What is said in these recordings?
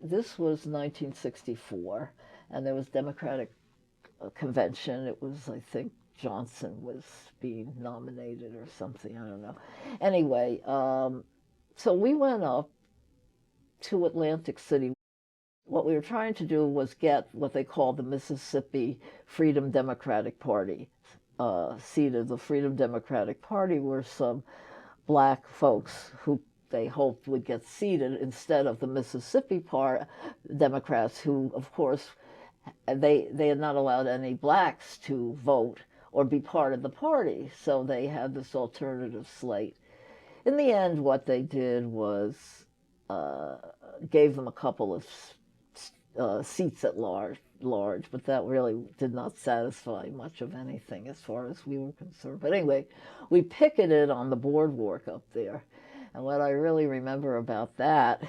this was 1964, and there was Democratic convention. It was, I think, Johnson was being nominated or something. I don't know. Anyway, so we went up to Atlantic City. What we were trying to do was get what they called the Mississippi Freedom Democratic Party seated. The Freedom Democratic Party were some black folks who they hoped would get seated instead of the Mississippi Democrats, who, of course, they had not allowed any blacks to vote or be part of the party, so they had this alternative slate. In the end, what they did was gave them a couple of seats at large, but that really did not satisfy much of anything as far as we were concerned. But anyway, we picketed on the boardwalk up there, and what I really remember about that,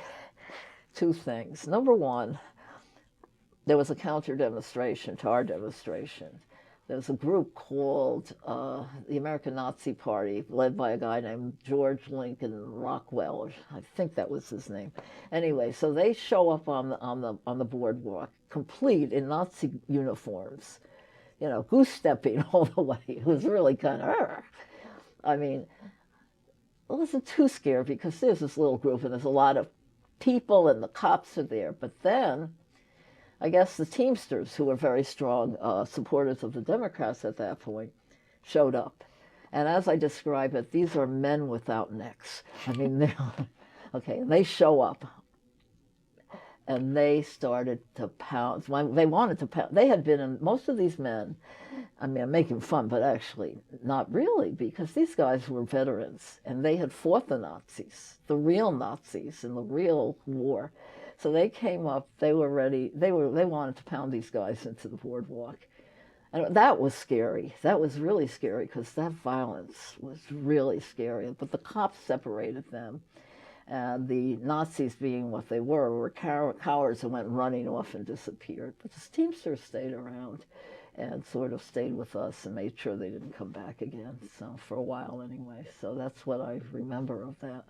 two things. Number one, there was a counter demonstration to our demonstration. There was a group called the American Nazi Party, led by a guy named George Lincoln Rockwell. I think that was his name. Anyway, so they show up on the boardwalk, complete in Nazi uniforms, you know, goose stepping all the way. It was really kind of, I mean, I wasn't too scared because there's this little group and there's a lot of people and the cops are there. But then I guess the Teamsters, who were very strong supporters of the Democrats at that point, showed up. And as I describe it, these are men without necks. I mean, okay, they show up. And they started to pound. They wanted to pound. They had been in, most of these men, I mean, I'm making fun, but actually not really, because these guys were veterans, and they had fought the Nazis, the real Nazis in the real war. So they came up, they were ready, they wanted to pound these guys into the boardwalk. And that was scary. That was really scary because that violence was really scary. But the cops separated them. And the Nazis, being what they were cowards and went running off and disappeared. But the Teamsters stayed around and sort of stayed with us and made sure they didn't come back again. So for a while anyway. So that's what I remember of that.